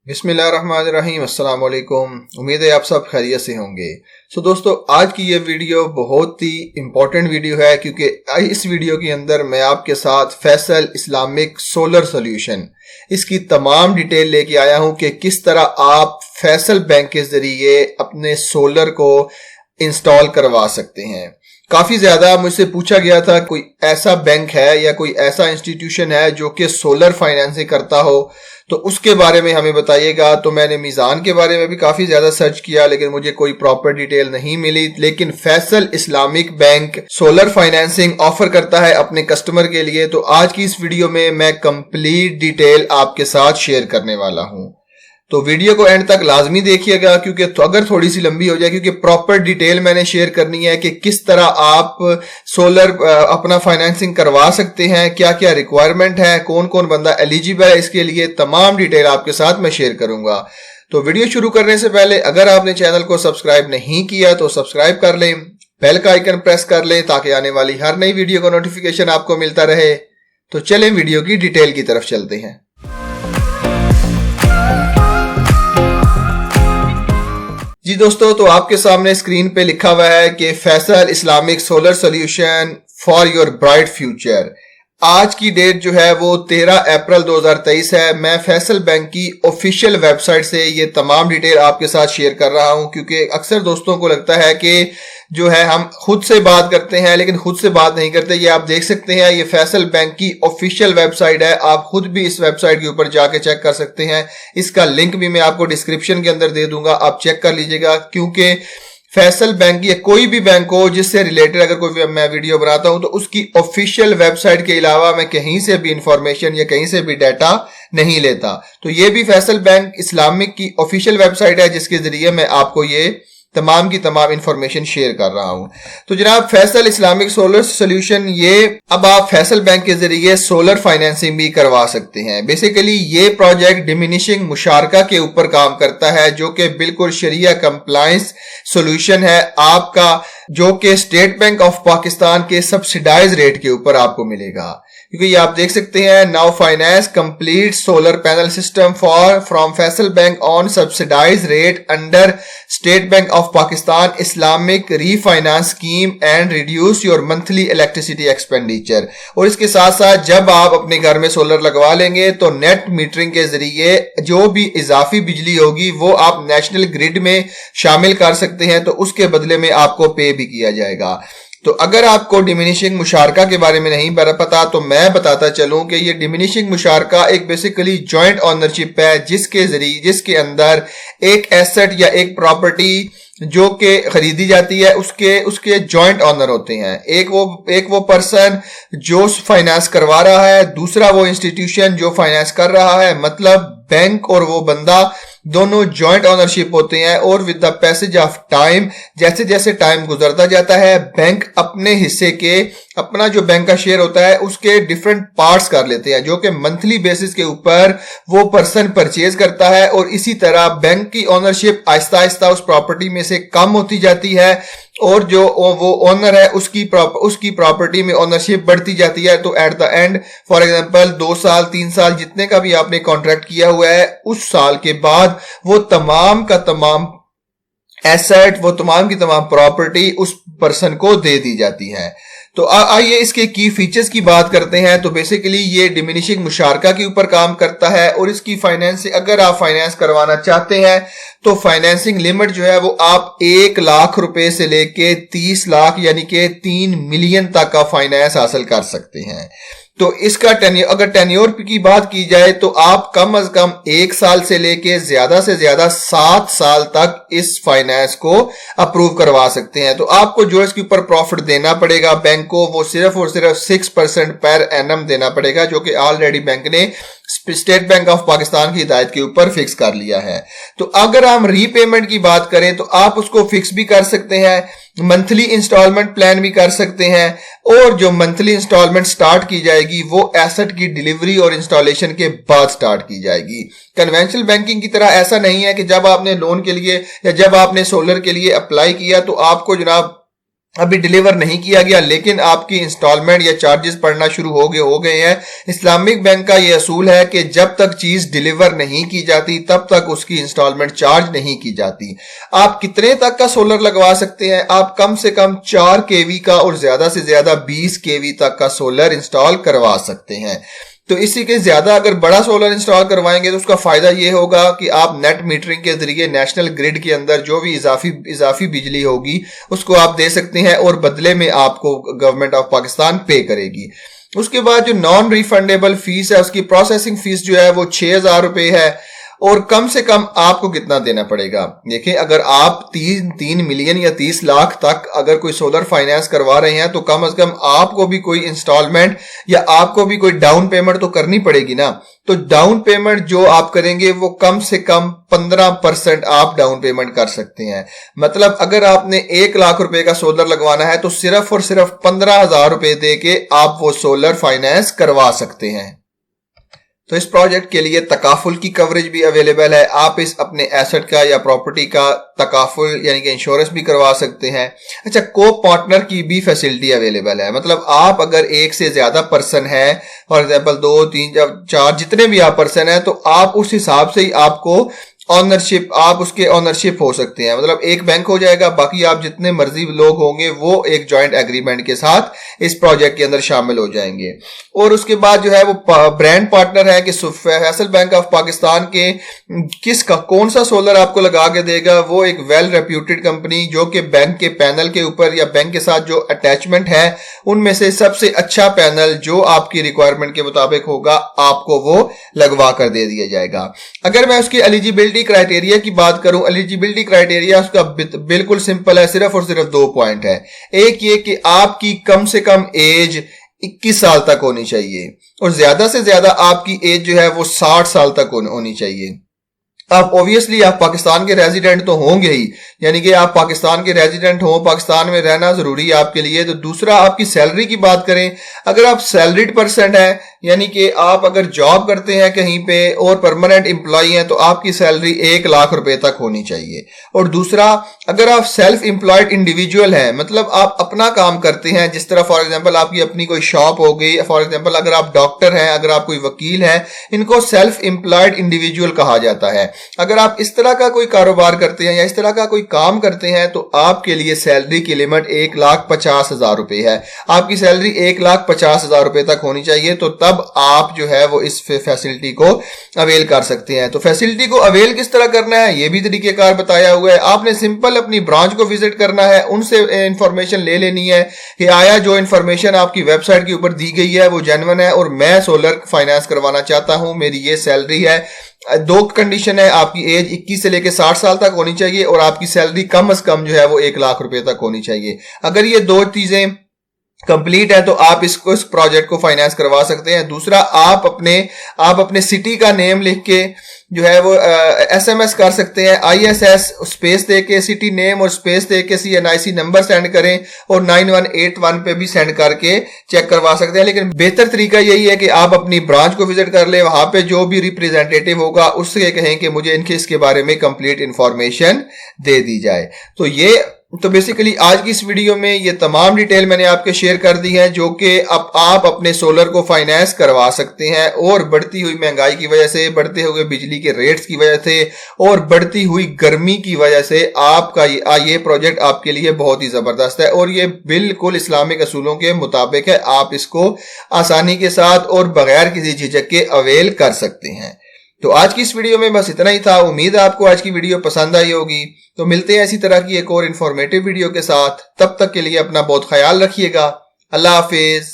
बिस्मिल्लाहिर्रहमानिर्रहीम। अस्सलाम वालेकुम। उम्मीद है आप सब खैरियत से होंगे। दोस्तों, आज की ये वीडियो बहुत ही इम्पोर्टेंट वीडियो है क्योंकि इस वीडियो के अंदर मैं आपके साथ फैसल इस्लामिक सोलर सोल्यूशन इसकी तमाम डिटेल लेके आया हूं कि किस तरह आप फैसल बैंक के जरिए अपने सोलर को इंस्टॉल करवा सकते हैं। काफी ज्यादा मुझसे पूछा गया था कोई ऐसा बैंक है या कोई ऐसा इंस्टीट्यूशन है जो कि सोलर फाइनेंसिंग करता हो, तो उसके बारे में हमें बताइएगा। तो मैंने मीज़ान के बारे में भी काफ़ी ज़्यादा सर्च किया लेकिन मुझे कोई प्रॉपर डिटेल नहीं मिली। लेकिन Faisal Islamic bank solar financing offer करता है अपने कस्टमर के लिए। तो आज की इस वीडियो में मैं कंप्लीट डिटेल आपके साथ शेयर करने वाला हूं। तो वीडियो को एंड तक लाजमी देखिएगा क्योंकि अगर थोड़ी सी लंबी हो जाए, क्योंकि प्रॉपर डिटेल मैंने शेयर करनी है कि किस तरह आप सोलर अपना फाइनेंसिंग करवा सकते हैं, क्या क्या रिक्वायरमेंट है, कौन कौन बंदा एलिजिबल है, इसके लिए तमाम डिटेल आपके साथ मैं शेयर करूंगा। तो वीडियो शुरू करने से पहले अगर आपने चैनल को सब्सक्राइब नहीं किया तो सब्सक्राइब कर लें, बेल का आइकन प्रेस कर लें ताकि आने वाली हर नई वीडियो का नोटिफिकेशन आपको मिलता रहे। तो चलें वीडियो की डिटेल की तरफ चलते हैं। जी दोस्तों, तो आपके सामने स्क्रीन पे लिखा हुआ है कि Faisal Islamic solar solution for your bright future. आज की डेट जो है वो 13 अप्रैल 2023 है। मैं फैसल बैंक की ऑफिशियल वेबसाइट से ये तमाम डिटेल आपके साथ शेयर कर रहा हूं क्योंकि अक्सर दोस्तों को लगता है कि जो है हम खुद से बात करते हैं लेकिन खुद से बात नहीं करते। ये आप देख सकते हैं, ये फैसल बैंक की ऑफिशियल वेबसाइट है। आप खुद भी इस वेबसाइट के ऊपर जाके चेक कर सकते हैं। इसका लिंक भी मैं आपको डिस्क्रिप्शन के अंदर दे दूंगा, आप चेक कर लीजिएगा। क्योंकि फैसल बैंक या कोई भी बैंक हो जिससे रिलेटेड अगर कोई मैं वीडियो बनाता हूं तो उसकी ऑफिशियल वेबसाइट के अलावा मैं कहीं से भी इंफॉर्मेशन या कहीं से भी डाटा नहीं लेता। तो ये भी फैसल बैंक इस्लामिक की ऑफिशियल वेबसाइट है जिसके जरिए मैं आपको ये तमाम की तमाम इंफॉर्मेशन शेयर कर रहा हूं। तो जनाब, फैसल इस्लामिक सोलर सोल्यूशन, ये अब आप फैसल बैंक के जरिए सोलर फाइनेंसिंग भी करवा सकते हैं। बेसिकली ये प्रोजेक्ट डिमिनिशिंग मुशारका के ऊपर काम करता है जो कि बिल्कुल शरिया कंप्लायंस सोल्यूशन है आपका, जो कि स्टेट बैंक ऑफ पाकिस्तान के सब्सिडाइज रेट के ऊपर आपको मिलेगा। क्योंकि ये आप देख सकते हैं, now finance complete solar panel system for from Faysal bank on subsidize rate under state bank of Pakistan Islamic refinance scheme and reduce your monthly electricity expenditure. और इसके साथ साथ जब आप अपने घर में सोलर लगवा लेंगे तो नेट मीटरिंग के जरिए जो भी इजाफी बिजली होगी वो आप नेशनल ग्रिड में शामिल कर सकते हैं, तो उसके बदले में आपको पे भी किया जाएगा। तो अगर आपको डिमिनिशिंग मुशारका के बारे में नहीं पता तो मैं बताता चलूं कि ये डिमिनिशिंग मुशारका एक बेसिकली जॉइंट ओनरशिप है जिसके अंदर एक एसेट या एक प्रॉपर्टी जो कि खरीदी जाती है उसके जॉइंट ऑनर होते हैं। एक वो पर्सन जो फाइनेंस करवा रहा है, दूसरा वो इंस्टीट्यूशन जो फाइनेंस कर रहा है। मतलब बैंक और वो बंदा दोनों जॉइंट ओनरशिप होते हैं। और with the passage of time, जैसे जैसे टाइम गुजरता जाता है, बैंक अपने हिस्से के अपना जो बैंक का शेयर होता है उसके डिफरेंट पार्ट्स कर लेते हैं जो कि मंथली बेसिस के ऊपर वो पर्सन परचेज करता है। और इसी तरह बैंक की ओनरशिप आहिस्ता आहिस्ता उस प्रॉपर्टी में से कम होती जाती है और जो वो ओनर है उसकी प्रॉपर्टी में ओनरशिप बढ़ती जाती है। तो at the end, for example 2 साल 3 साल जितने का भी आपने कॉन्ट्रैक्ट किया हुआ है, उस साल के बाद वो तमाम का तमाम एसेट, वो तमाम की तमाम प्रॉपर्टी उस पर्सन को दे दी जाती है। तो आइए इसके की फीचर्स की बात करते हैं। तो बेसिकली ये डिमिनिशिंग मुशारका के ऊपर काम करता है और इसकी फाइनेंस, अगर आप फाइनेंस करवाना चाहते हैं तो फाइनेंसिंग लिमिट जो है वो आप 1 लाख रुपए से लेके 30 लाख यानी कि 3 मिलियन तक का फाइनेंस हासिल कर सकते हैं। तो इसका अगर टेन्योर की बात की जाए तो आप कम से कम 1 साल से लेके ज्यादा से ज्यादा 7 साल तक इस फाइनेंस को अप्रूव करवा सकते हैं। तो आपको जो इसके ऊपर प्रॉफिट देना पड़ेगा बैंक को, वो सिर्फ और सिर्फ 6% पर एनम देना पड़ेगा, जो कि ऑलरेडी बैंक ने स्टेट बैंक ऑफ पाकिस्तान की हिदायत के ऊपर फिक्स कर लिया है। तो अगर हम रीपेमेंट की बात करें तो आप उसको फिक्स भी कर सकते हैं, मंथली इंस्टॉलमेंट प्लान भी कर सकते हैं। और जो मंथली इंस्टॉलमेंट स्टार्ट की जाएगी वो एसेट की डिलीवरी और इंस्टॉलेशन के बाद स्टार्ट की जाएगी। कन्वेंशनल बैंकिंग की तरह ऐसा नहीं है कि जब आपने लोन के लिए या जब आपने सोलर के लिए अप्लाई किया तो आपको जनाब अभी डिलीवर नहीं किया गया, लेकिन आपकी इंस्टॉलमेंट या चार्जेस पड़ना शुरू हो गए हैं। इस्लामिक बैंक का ये असूल है कि जब तक चीज डिलीवर नहीं की जाती तब तक उसकी इंस्टॉलमेंट चार्ज नहीं की जाती। आप कितने तक का सोलर लगवा सकते हैं? आप कम से कम 4 केवी का और ज्यादा से ज्यादा 20 केवी तक का सोलर इंस्टॉल करवा सकते हैं। तो इसी के ज्यादा अगर बड़ा सोलर इंस्टॉल करवाएंगे तो उसका फायदा ये होगा कि आप नेट मीटरिंग के जरिए नेशनल ग्रिड के अंदर जो भी इजाफी बिजली होगी उसको आप दे सकते हैं और बदले में आपको गवर्नमेंट ऑफ पाकिस्तान पे करेगी। उसके बाद जो नॉन रिफंडेबल फीस है, उसकी प्रोसेसिंग फीस जो है वो 6,000 रुपए है। और कम से कम आपको कितना देना पड़ेगा? देखिए, अगर आप 3 मिलियन या 30 लाख तक अगर कोई सोलर फाइनेंस करवा रहे हैं तो कम से कम आपको भी कोई इंस्टॉलमेंट या आपको भी कोई डाउन पेमेंट तो करनी पड़ेगी ना। तो डाउन पेमेंट जो आप करेंगे वो कम से कम 15% आप डाउन पेमेंट कर सकते हैं। मतलब अगर आपने 1 लाख रुपए का सोलर लगवाना है तो सिर्फ और सिर्फ 15,000 रुपए दे के आप वो सोलर फाइनेंस करवा सकते हैं। तो इस प्रोजेक्ट के लिए तकाफुल की कवरेज भी अवेलेबल है। आप इस अपने एसेट का या प्रॉपर्टी का तकाफुल यानी कि इंश्योरेंस भी करवा सकते हैं। अच्छा, को पार्टनर की भी फैसिलिटी अवेलेबल है। मतलब आप अगर एक से ज्यादा पर्सन है, फॉर एग्जांपल 2, 3, 4 जितने भी आप पर्सन है, तो आप उस हिसाब से ही आपको ऑनरशिप, आप उसके ऑनरशिप हो सकते हैं। मतलब एक बैंक हो जाएगा, बाकी आप जितने मर्जी लोग होंगे वो एक जॉइंट एग्रीमेंट के साथ इस प्रोजेक्ट के अंदर शामिल हो जाएंगे। और उसके बाद जो है वो ब्रांड पार्टनर है कि फैसल बैंक ऑफ पाकिस्तान के किसका कौन सा सोलर आपको लगा के देगा, वो एक वेल रेप्यूटेड कंपनी जो कि बैंक के पैनल के ऊपर या बैंक के साथ जो अटैचमेंट है उनमें से सबसे अच्छा पैनल जो आपकी रिक्वायरमेंट के मुताबिक होगा आपको वो लगवा कर दे दिया जाएगा। अगर मैं उसकी एलिजिबिलिटी क्राइटेरिया की बात करूं, एलिजिबिलिटी क्राइटेरिया उसका बिल्कुल सिंपल है। सिर्फ और सिर्फ 2 पॉइंट है। एक ये कि आपकी कम से कम एज 21 साल तक होनी चाहिए और ज्यादा से ज्यादा आपकी एज जो है वो 60 साल तक होनी चाहिए। आप ऑब्वियसली आप पाकिस्तान के रेजिडेंट तो होंगे ही, यानी कि आप पाकिस्तान के रेजिडेंट हो, पाकिस्तान में रहना जरूरी है आपके लिए। तो दूसरा, आपकी सैलरी की बात करें, अगर आप सैलरीड पर्सन है यानी कि आप अगर जॉब करते हैं कहीं पे और परमानेंट एम्प्लॉय हैं तो आपकी सैलरी 1 लाख रुपए तक होनी चाहिए। और दूसरा, अगर आप सेल्फ एम्प्लॉयड इंडिविजुअल हैं, मतलब आप अपना काम करते हैं, जिस तरह फॉर एग्जांपल आपकी अपनी कोई शॉप हो गई, फॉर एग्जांपल अगर आप डॉक्टर हैं, अगर आप कोई वकील हैं, इनको सेल्फ एम्प्लॉयड इंडिविजुअल कहा जाता है। अगर आप इस तरह का कोई कारोबार करते हैं या इस तरह का कोई काम करते हैं तो आपके लिए सैलरी की लिमिट 1,50,000 रुपए है। आपकी सैलरी 1,50,000 रुपए तक होनी चाहिए, तो तब आप जो है वो इस फैसिलिटी को अवेल कर सकते हैं। तो फैसिलिटी को अवेल किस तरह करना है ये भी तरीकेकार बताया हुआ है। आपने सिंपल अपनी ब्रांच को विजिट करना है, उनसे इंफॉर्मेशन ले लेनी है कि आया जो इंफॉर्मेशन आपकी वेबसाइट के ऊपर दी गई है वो जेन्युइन है और मैं सोलर फाइनेंस करवाना चाहता हूं, मेरी ये सैलरी है। 2 कंडीशन है, आपकी एज 21 से लेकर 60 साल तक होनी चाहिए और आपकी सैलरी कम से कम जो है वो 1 लाख रुपए तक होनी चाहिए। अगर ये 2 चीजें कंप्लीट है तो आप इस प्रोजेक्ट को फाइनेंस करवा सकते हैं। दूसरा, आप अपने सिटी का नेम लिख के जो है वो एसएमएस कर सकते हैं, ISS स्पेस दे के सिटी नेम और स्पेस दे के CNIC नंबर सेंड करें और 9181 पे भी सेंड करके चेक करवा सकते हैं। लेकिन बेहतर तरीका यही है कि आप अपनी ब्रांच को विजिट कर ले, वहां पे जो भी रिप्रेजेंटेटिव होगा उससे कहें कि मुझे इनके इसके बारे में कंप्लीट इंफॉर्मेशन दे दी जाए। तो बेसिकली आज की इस वीडियो में ये तमाम डिटेल मैंने आपके शेयर कर दी है जो कि अब आप अपने सोलर को फाइनेंस करवा सकते हैं। और बढ़ती हुई महंगाई की वजह से, बढ़ते हुए बिजली के रेट्स की वजह से और बढ़ती हुई गर्मी की वजह से आपका ये प्रोजेक्ट आपके लिए बहुत ही जबरदस्त है और ये बिल्कुल इस्लामिक असूलों के मुताबिक है। आप इसको आसानी के साथ और बगैर किसी झिझक के अवेल कर सकते हैं। तो आज की इस वीडियो में बस इतना ही था। उम्मीद है आपको आज की वीडियो पसंद आई होगी। तो मिलते हैं ऐसी तरह की एक और इन्फॉर्मेटिव वीडियो के साथ। तब तक के लिए अपना बहुत ख्याल रखिएगा। अल्लाह हाफिज।